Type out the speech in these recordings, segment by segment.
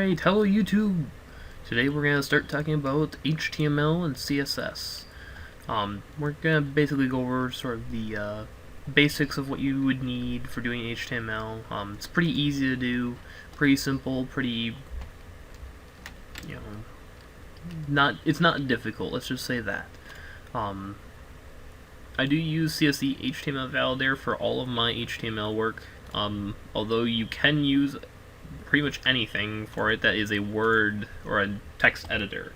Alright, hello YouTube! Today we're going to start talking about HTML and CSS. We're going to basically go over sort of the basics of what you would need for doing HTML. It's pretty easy to do, pretty simple, pretty, it's not difficult, let's just say that. I do use CSS HTML validator for all of my HTML work, although you can use pretty much anything for it that is a word or a text editor.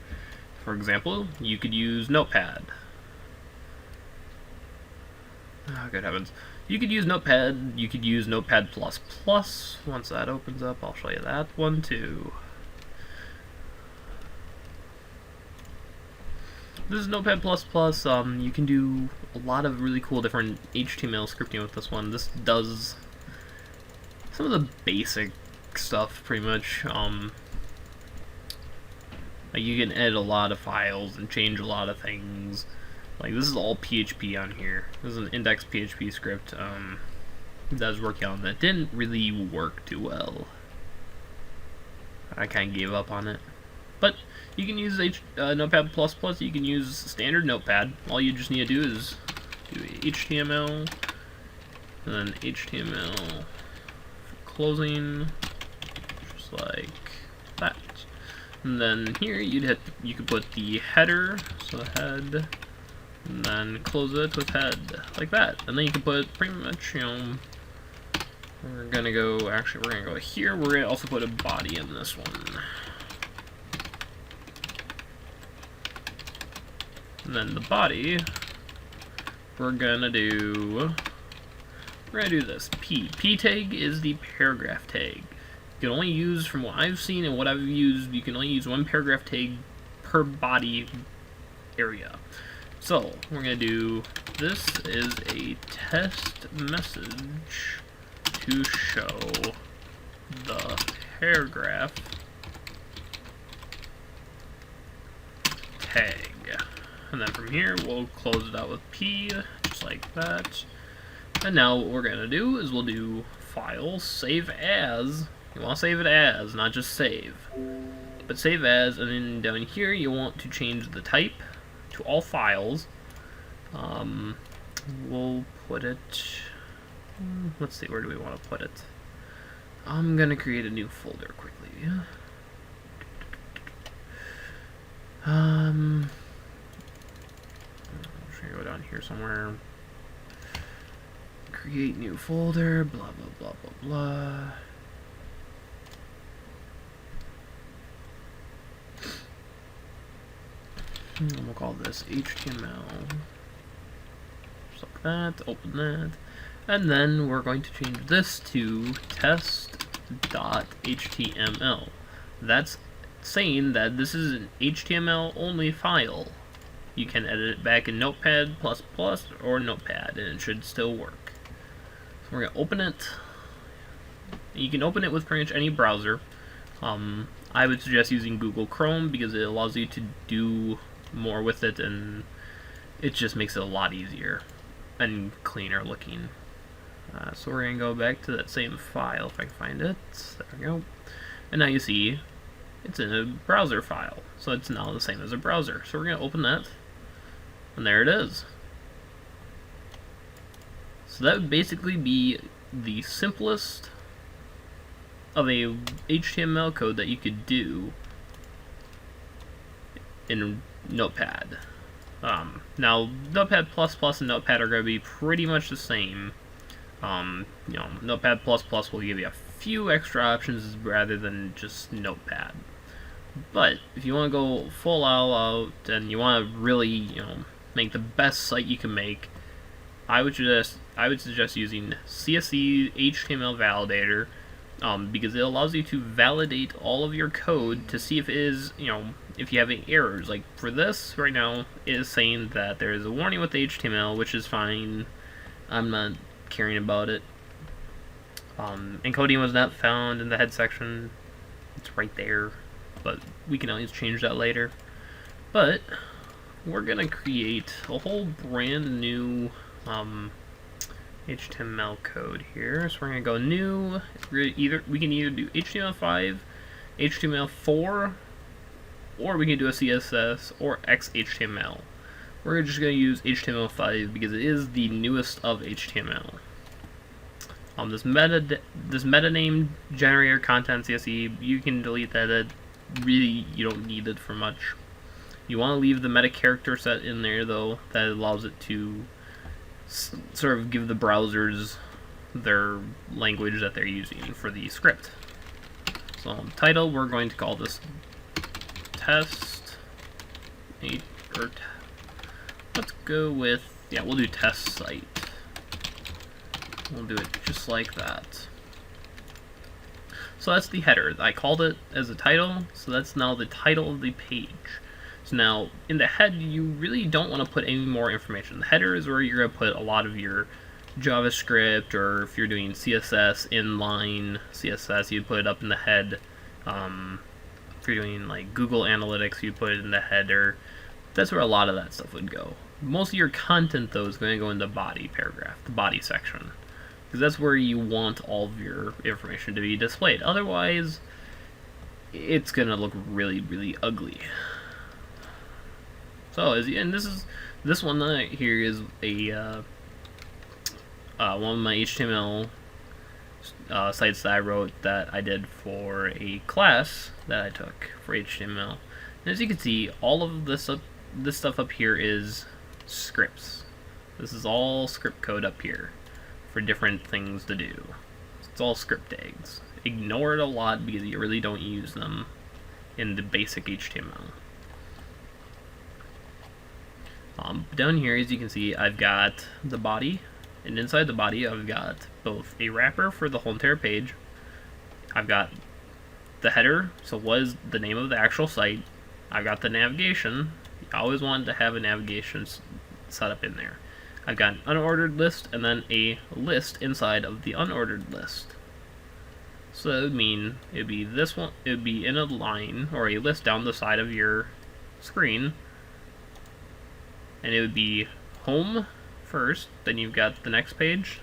For example, you could use Notepad. Oh, good heavens. You could use Notepad, you could use Notepad++. Once that opens up, I'll show you that one too. This is Notepad++. You can do a lot of really cool different HTML scripting with this one. This does some of the basic stuff pretty much. Like you can edit a lot of files and change a lot of things. Like this is all PHP on here. This is an index PHP script that I was working on that didn't really work too well. I kind of gave up on it. But you can use Notepad++. You can use standard Notepad. All you just need to do is do HTML and then HTML for closing. Like that, and then here you could put the header, so head, and then close it with head like that, and then you can put pretty much, we're gonna go here. We're gonna also put a body in this one, and then the body we're gonna do this. P tag is the paragraph tag. You can only use, from what I've seen and what I've used, you can only use one paragraph tag per body area. So, we're going to do, this is a test message to show the paragraph tag. And then from here, we'll close it out with P, just like that. And now what we're going to do is we'll do file, save as. You want to save it as, not just save. But save as, and then down here you want to change the type to all files. We'll put it, let's see, where do we want to put it? I'm going to create a new folder quickly. I'm just going to go down here somewhere. Create new folder, blah, blah, blah, blah, blah. And we'll call this HTML. Just like that, open that. And then we're going to change this to test.html. That's saying that this is an HTML only file. You can edit it back in Notepad++ or Notepad and it should still work. So we're going to open it. You can open it with pretty much any browser. I would suggest using Google Chrome because it allows you to do more with it, and it just makes it a lot easier and cleaner looking. So we're going to go back to that same file if I can find it. There we go. And now you see it's in a browser file, so it's now the same as a browser. So we're going to open that, and there it is. So that would basically be the simplest of a HTML code that you could do in Notepad. Now, Notepad++ and Notepad are going to be pretty much the same. Notepad++ will give you a few extra options rather than just Notepad. But if you want to go full out and you want to really, make the best site you can make, I would suggest using CSS HTML validator. Because it allows you to validate all of your code to see if it is, if you have any errors. Like for this right now, it is saying that there is a warning with the HTML, which is fine. I'm not caring about it. Encoding was not found in the head section. It's right there, but we can always change that later. But we're gonna create a whole brand new HTML code here. So we're going to go new. We can either do HTML5, HTML4, or we can do a CSS or XHTML. We're just going to use HTML5 because it is the newest of HTML. This meta name generator content CSE, you can delete that. Really, you don't need it for much. You want to leave the meta character set in there though. That allows it to sort of give the browsers their language that they're using for the script. So title, we're going to call this test. Let's go with, yeah, we'll do test site. We'll do it just like that. So that's the header. I called it as a title, so that's now the title of the page. So now, in the head, you really don't want to put any more information. The header is where you're going to put a lot of your JavaScript, or if you're doing CSS, inline CSS, you'd put it up in the head. If you're doing like Google Analytics, you put it in the header. That's where a lot of that stuff would go. Most of your content, though, is going to go in the body paragraph, the body section. Because that's where you want all of your information to be displayed. Otherwise, it's going to look really, really ugly. So, and this one here is a one of my HTML sites that I wrote that I did for a class that I took for HTML. And as you can see, all of this stuff up here is scripts. This is all script code up here for different things to do. It's all script tags. Ignore it a lot because you really don't use them in the basic HTML. Down here, as you can see, I've got the body, and inside the body I've got both a wrapper for the whole entire page. I've got the header, so what is the name of the actual site. I've got the navigation. I always wanted to have a navigation set up in there. I've got an unordered list and then a list inside of the unordered list. So that would mean it would be this one, it would be in a line or a list down the side of your screen. And it would be home first, then you've got the next page,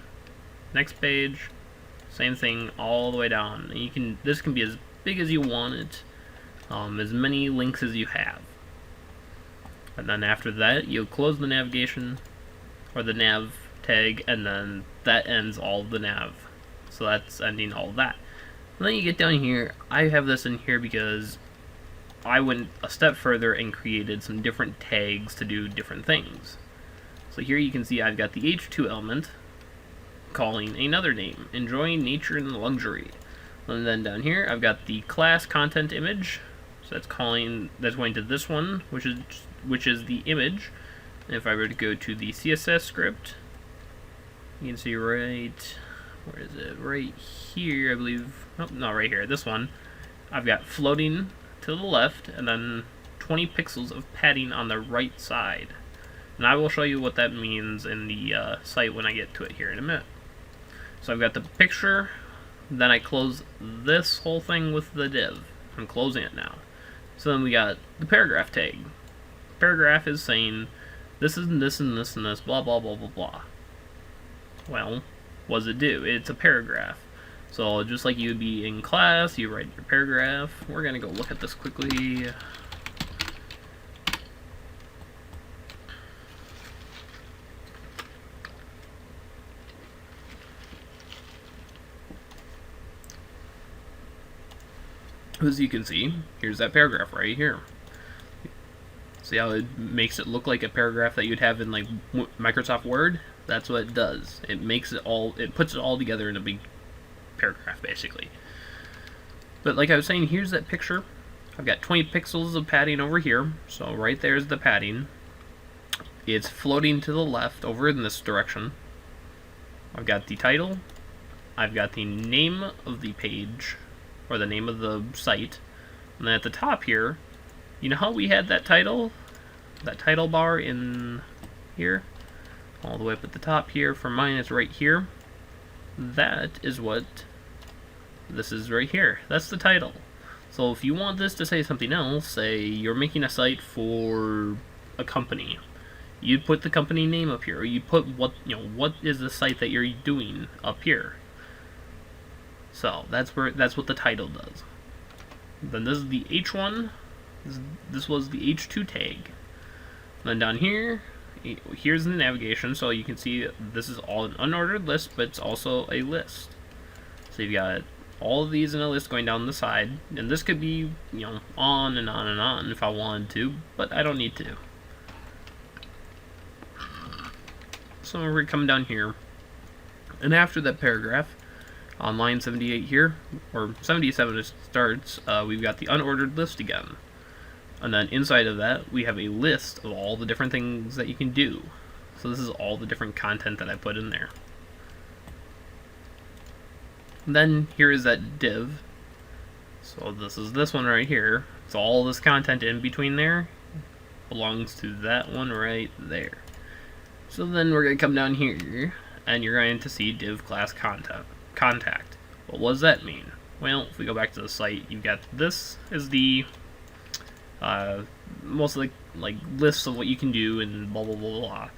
same thing all the way down. And this can be as big as you want it, as many links as you have. And then after that, you'll close the navigation, or the nav tag, and then that ends all the nav. So that's ending all that. And then you get down here, I have this in here because I went a step further and created some different tags to do different things. So here you can see I've got the H2 element calling another name, enjoying nature and luxury. And then down here I've got the class content image, so that's going to this one, which is the image. And if I were to go to the CSS script, you can see right, where is it? Right here, I believe. Oh, no, right here. This one, I've got floating to the left, and then 20 pixels of padding on the right side. And I will show you what that means in the site when I get to it here in a minute. So I've got the picture, then I close this whole thing with the div. I'm closing it now. So then we got the paragraph tag. Paragraph is saying this and this and this and this, blah blah blah blah blah. Well, what does it do? It's a paragraph. So just like you would be in class, you write your paragraph. We're gonna go look at this quickly. As you can see, here's that paragraph right here. See how it makes it look like a paragraph that you'd have in like Microsoft Word? That's what it does. It makes it all, it puts it all together in a big paragraph basically. But like I was saying, here's that picture. I've got 20 pixels of padding over here, so right there's the padding. It's floating to the left over in this direction. I've got the title, I've got the name of the page, or the name of the site, and then at the top here, you know how we had that title bar in here? All the way up at the top here, for mine it's right here. That is what this is right here. That's the title. So if you want this to say something else, say you're making a site for a company, you'd put the company name up here, or you put what is the site that you're doing up here. So that's what the title does. Then this is the H1. This was the H2 tag. Then down here, here's the navigation, so you can see this is all an unordered list, but it's also a list. So you've got all of these in a list going down the side, and this could be, you know, on and on and on if I wanted to, but I don't need to. So we're going to come down here, and after that paragraph, on line 78 here, or 77 it starts, we've got the unordered list again. And then inside of that, we have a list of all the different things that you can do. So this is all the different content that I put in there. And then here is that div. So this is this one right here. So all this content in between there belongs to that one right there. So then we're going to come down here, and you're going to see div class contact. Well, what does that mean? Well, if we go back to the site, you've got this is the most of the like lists of what you can do and blah blah blah blah.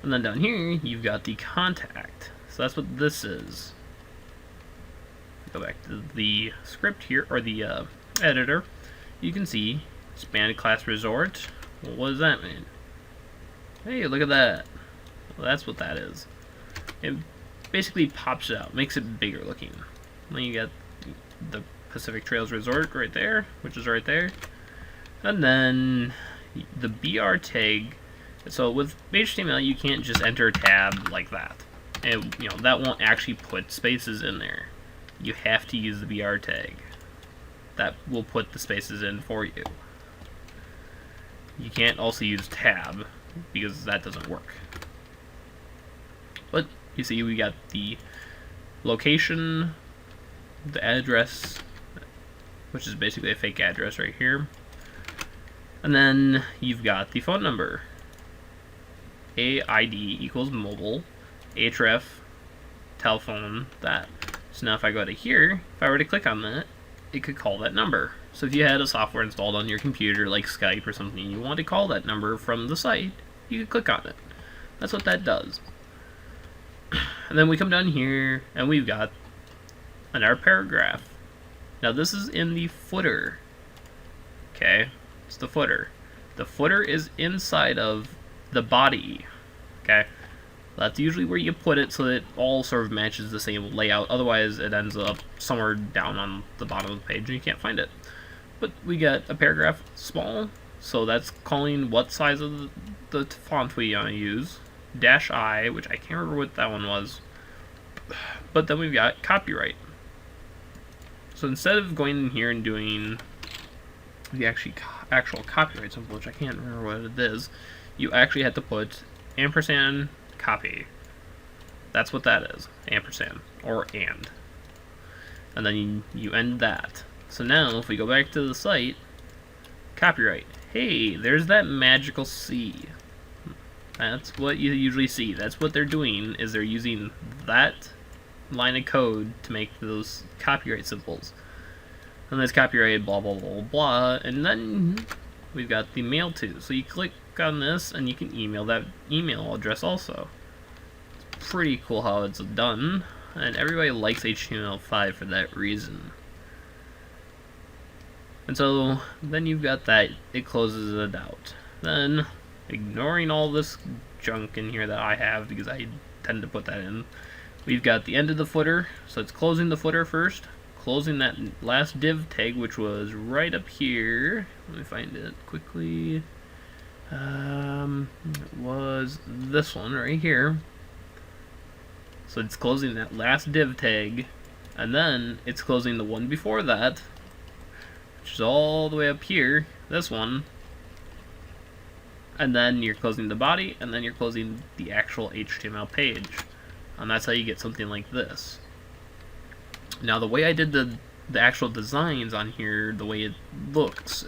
And then down here you've got the contact. So that's what this is. Go back to the script here, or the editor. You can see expanded class resort. Well, what does that mean? Hey, look at that. Well, that's what that is. It basically pops it out, makes it bigger looking. Then you got the Pacific Trails Resort right there, which is right there. And then the BR tag. So with HTML, you can't just enter a tab like that. And you know that won't actually put spaces in there. You have to use the BR tag. That will put the spaces in for you. You can't also use tab because that doesn't work. But you see, we got the location, the address, which is basically a fake address right here. And then you've got the phone number. AID equals mobile, href, telephone, that. So now if I go to here, if I were to click on that, it could call that number. So if you had a software installed on your computer like Skype or something, and you want to call that number from the site, you could click on it. That's what that does. And then we come down here, and we've got another paragraph. Now this is in the footer. Okay, it's the footer. The footer is inside of the body. Okay, that's usually where you put it so that it all sort of matches the same layout. Otherwise, it ends up somewhere down on the bottom of the page and you can't find it. But we got a paragraph small, so that's calling what size of the font we want to use. -I, which I can't remember what that one was. But then we've got copyright. So instead of going in here and doing the actual copyright symbol, which I can't remember what it is, you actually have to put ampersand copy. That's what that is. Ampersand. Or and. And then you end that. So now, if we go back to the site, copyright. Hey, there's that magical C. That's what you usually see. That's what they're doing, is they're using that line of code to make those copyright symbols. And there's copyright blah blah blah blah, and then we've got the mail to. So you click on this and you can email that email address also. It's pretty cool how it's done, and everybody likes HTML5 for that reason. And so then you've got that, it closes it out. Then, ignoring all this junk in here that I have, because I tend to put that in, we've got the end of the footer, so it's closing the footer first, closing that last div tag, which was right up here. Let me find it quickly. It was this one right here. So it's closing that last div tag, and then it's closing the one before that, which is all the way up here, this one. And then you're closing the body, and then you're closing the actual HTML page. And that's how you get something like this. Now the way I did the actual designs on here, the way it looks,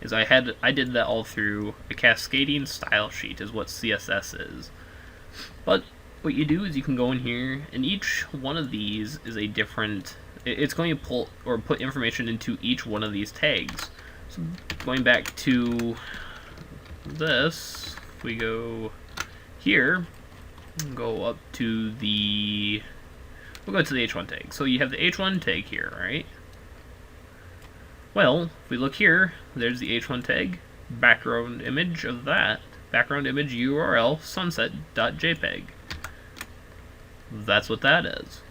is I did that all through a cascading style sheet, is what CSS is. But what you do is you can go in here, and each one of these is a different, it's going to pull or put information into each one of these tags. So going back to this, if we go here, go up to the, we'll go to the H1 tag. So you have the H1 tag here, right? Well, if we look here, there's the h1 tag, background image of that, background image URL sunset.jpg. That's what that is.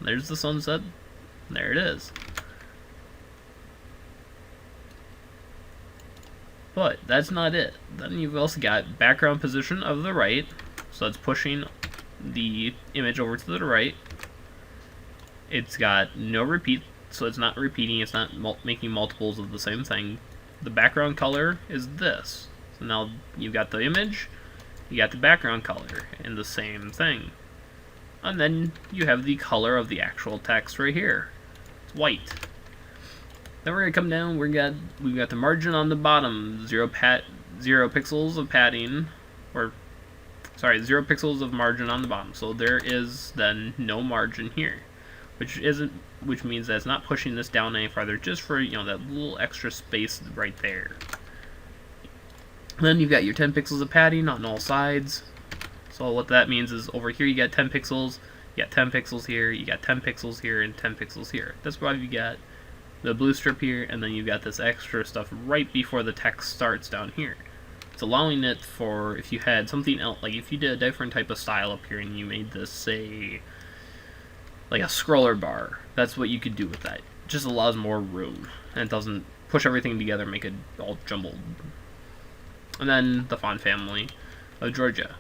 There's the sunset. There it is. But that's not it. Then you've also got background position of the right, so it's pushing the image over to the right. It's got no repeat, so it's not repeating, it's not making multiples of the same thing. The background color is this. So now you've got the image, you got the background color, and the same thing. And then you have the color of the actual text right here. It's white. Then we're gonna come down. We've got the margin on the bottom, 0 pixels of padding, or sorry, 0 pixels of margin on the bottom. So there is then no margin here, which means that it's not pushing this down any farther, just for that little extra space right there. Then you've got your 10 pixels of padding on all sides. So what that means is over here you got 10 pixels, you got 10 pixels here, you got 10 pixels here, and 10 pixels here. That's why you got the blue strip here, and then you've got this extra stuff right before the text starts down here. It's allowing it for if you had something else, like if you did a different type of style up here and you made this, say, like a scroller bar, that's what you could do with that. It just allows more room, and it doesn't push everything together and make it all jumbled. And then the font family of Georgia.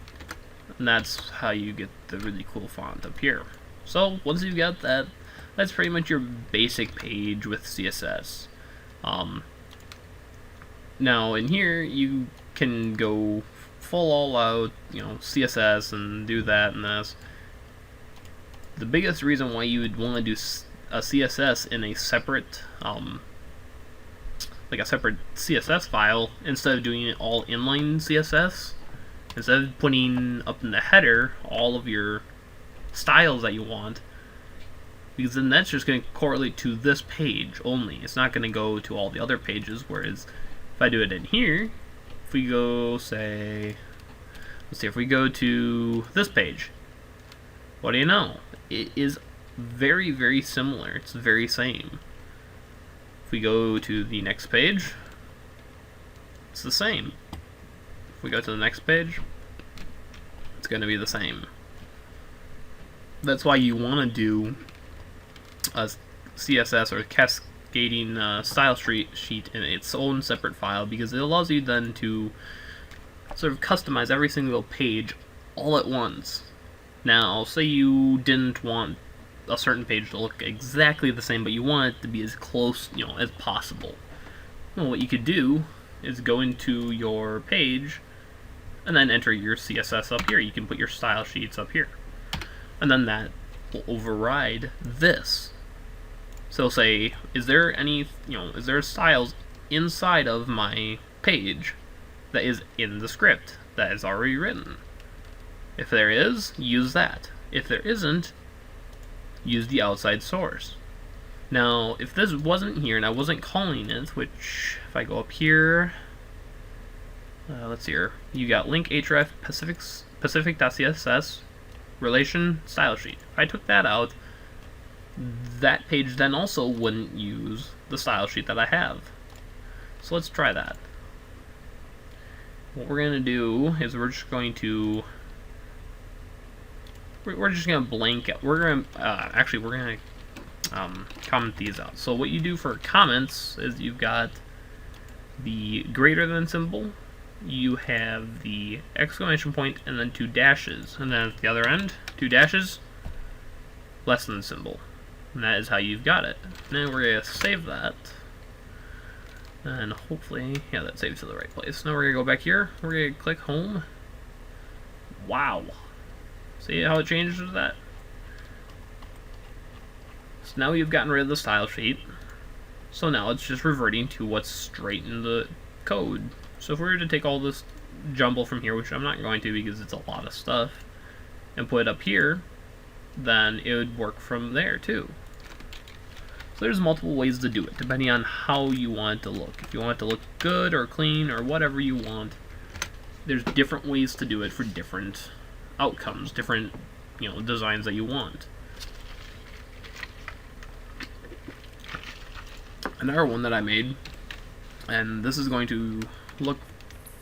And that's how you get the really cool font up here. So once you've got that, that's pretty much your basic page with CSS. Now in here you can go full all out, CSS and do that and this. The biggest reason why you would want to do a CSS in a separate, like a separate CSS file instead of doing it all inline CSS, instead of putting up in the header all of your styles that you want, because then that's just going to correlate to this page only. It's not going to go to all the other pages, whereas if I do it in here, if we go, say, let's see, if we go to this page, what do you know? It is very, very similar. It's the very same. If we go to the next page, it's the same. If we go to the next page, it's going to be the same. That's why you want to do a CSS or cascading style sheet in its own separate file, because it allows you then to sort of customize every single page all at once. Now, say you didn't want a certain page to look exactly the same, but you want it to be as close, as possible. Well, what you could do is go into your page and then enter your CSS up here. You can put your style sheets up here, and then that will override this. So say, is there styles inside of my page that is in the script that is already written? If there is, use that. If there isn't, use the outside source. Now, if this wasn't here and I wasn't calling it, which if I go up here, let's see here, you got link href pacific.css relation style sheet. If I took that out, that page then also wouldn't use the style sheet that I have. So let's try that. What we're going to do is we're just going to blank out. We're going to comment these out. So what you do for comments is you've got the greater than symbol, you have the exclamation point, and then 2 dashes, and then at the other end, 2 dashes, less than symbol. And that is how you've got it. Now we're going to save that, and hopefully, yeah, that saves to the right place. Now we're going to go back here, we're going to click home. Wow. See how it changes that? So now you've gotten rid of the style sheet. So now it's just reverting to what's straight in the code. So if we were to take all this jumble from here, which I'm not going to because it's a lot of stuff, and put it up here, then it would work from there too. So there's multiple ways to do it, depending on how you want it to look. If you want it to look good or clean or whatever you want, there's different ways to do it for different outcomes, different designs that you want. another one that I made, and this is going to look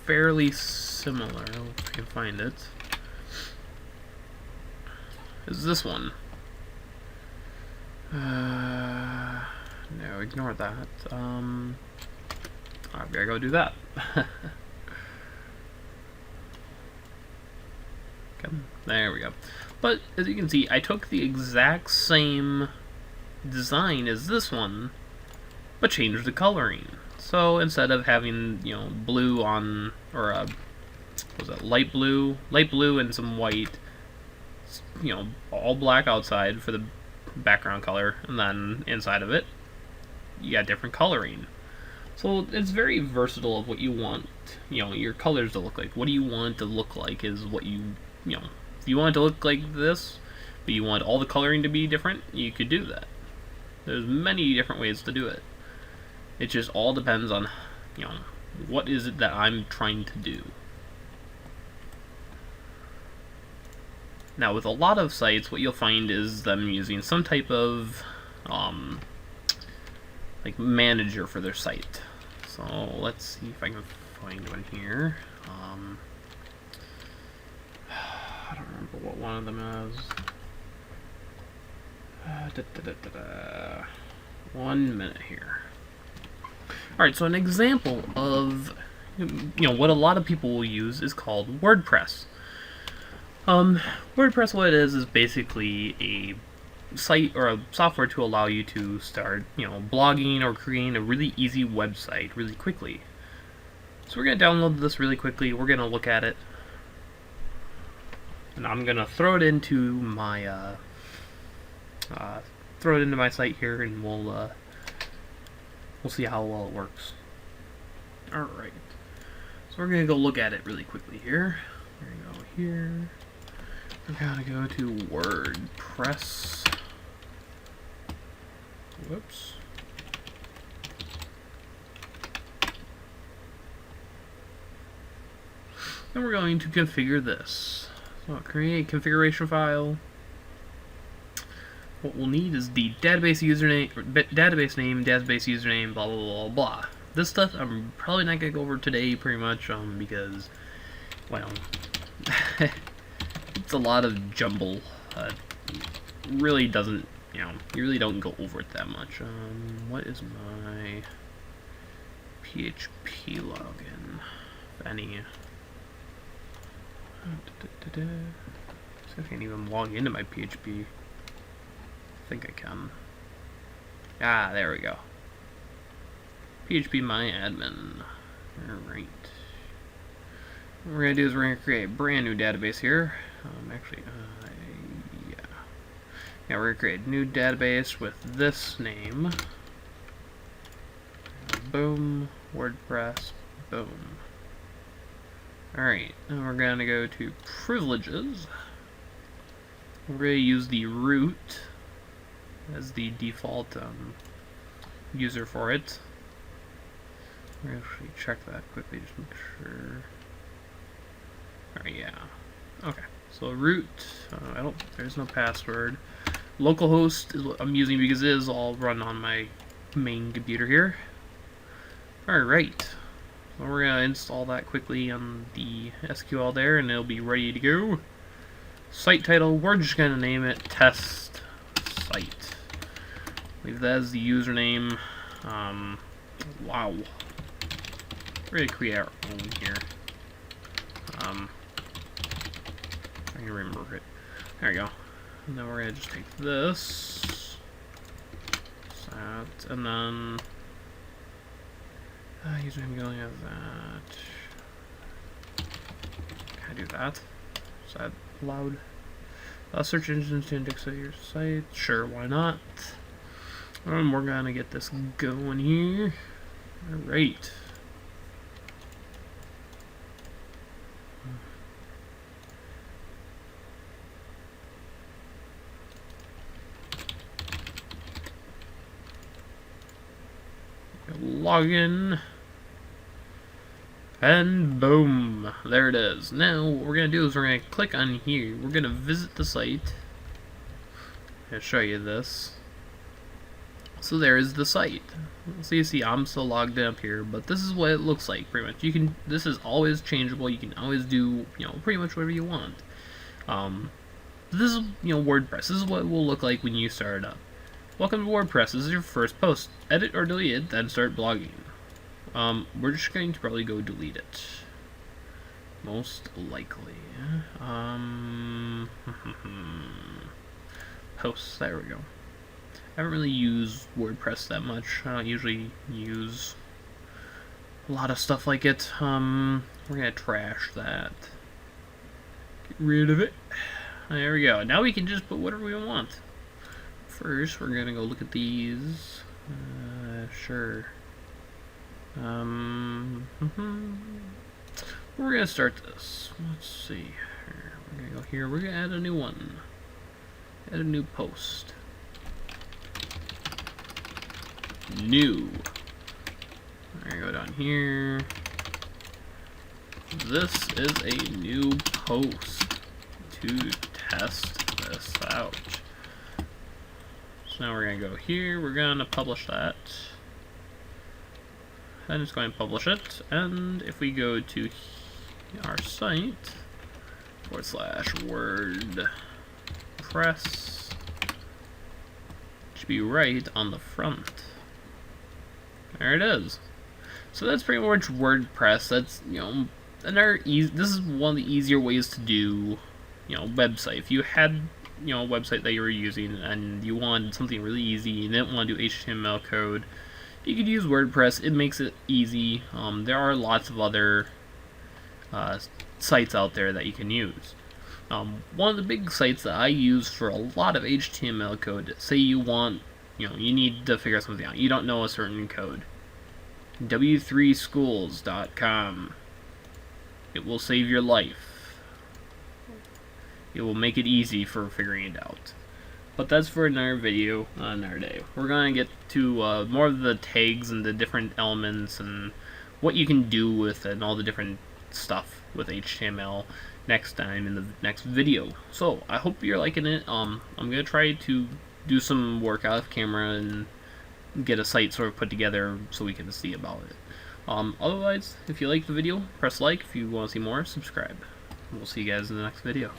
fairly similar, if I can find it, is this one. No, ignore that. I gotta go do that. Okay, there we go. But as you can see, I took the exact same design as this one, but changed the coloring. So instead of having, you know, blue on, or was it light blue and some white, you know, all black outside for the background color, and then inside of it you got different coloring. So it's very versatile of what you want, you know, your colors to look like. What do you want it to look like is what you know, if you want it to look like this, but you want all the coloring to be different, you could do that. There's many different ways to do it. It just all depends on, you know, what is it that I'm trying to do. Now, with a lot of sites, what you'll find is them using some type of like manager for their site. So let's see if I can find one here. I don't remember what one of them is. 1 minute here. Alright, so an example of, you know, what a lot of people will use is called WordPress. WordPress, what it is basically a site or a software to allow you to start, you know, blogging or creating a really easy website really quickly. So we're going to download this really quickly. We're going to look at it. And I'm going to throw it into my site here, and we'll see how well it works. Alright. So we're going to go look at it really quickly here. We're going to go here. We're going to go to WordPress. Whoops. And we're going to configure this. So create a configuration file. What we'll need is the database username, database name, database username, blah blah blah blah. This stuff I'm probably not gonna go over today, pretty much, because, well, it's a lot of jumble. Really doesn't, you know, you really don't go over it that much. What is my PHP login? If any. I can't even log into my PHP. I think I can. Ah, there we go. PHP my admin. Alright. What we're going to do is we're going to create a brand new database here. Yeah, we're going to create a new database with this name. Boom. WordPress. Boom. Alright, and we're going to go to privileges. We're going to use the root as the default user for it. We're going to actually check that quickly, just make sure. Alright, yeah. Okay, so root, there's no password. Localhost is what I'm using because it is all run on my main computer here. Alright. So we're going to install that quickly on the SQL there, and it'll be ready to go. Site title, we're just going to name it test site. Leave that as the username. Wow. We're going to create our own here. I can remember it. There we go. And then we're going to just take this. That, and then username going as that. Can I do that? Is that allowed? Search engines to index your site. Sure, why not? And we're gonna get this going here. Alright. Login. And boom, there it is. Now what we're going to do is we're going to click on here. We're going to visit the site. I'll show you this. So there is the site. So you see I'm still logged in up here, but this is what it looks like pretty much. This is always changeable. You can always do, pretty much whatever you want. This is, WordPress. This is what it will look like when you start it up. Welcome to WordPress. This is your first post. Edit or delete it, then start blogging. We're just going to probably go delete it. Most likely. Posts, there we go. I haven't really used WordPress that much. I don't usually use a lot of stuff like it. We're gonna trash that. Get rid of it. There we go. Now we can just put whatever we want. First, we're gonna go look at these. Sure. We're gonna start this. Let's see. We're gonna go here. We're gonna add a new one. Add a new post. New. We're gonna go down here. This is a new post to test this out. So now we're gonna go here. We're gonna publish that. And it's going to publish it. And if we go to our site /WordPress, it should be right on the front. There it is. So that's pretty much WordPress. That's, this is one of the easier ways to do, website. If you had, a website that you were using and you wanted something really easy, you didn't want to do HTML code, you could use WordPress. It makes it easy. There are lots of other sites out there that you can use. One of the big sites that I use for a lot of HTML code, say you want, you need to figure something out. You don't know a certain code. W3schools.com. It will save your life. It will make it easy for figuring it out. But that's for another video, another day. We're going to get to more of the tags and the different elements and what you can do with it and all the different stuff with HTML next time in the next video. So, I hope you're liking it. I'm going to try to do some work out of camera and get a site sort of put together so we can see about it. Otherwise, if you like the video, press like. If you want to see more, subscribe. We'll see you guys in the next video.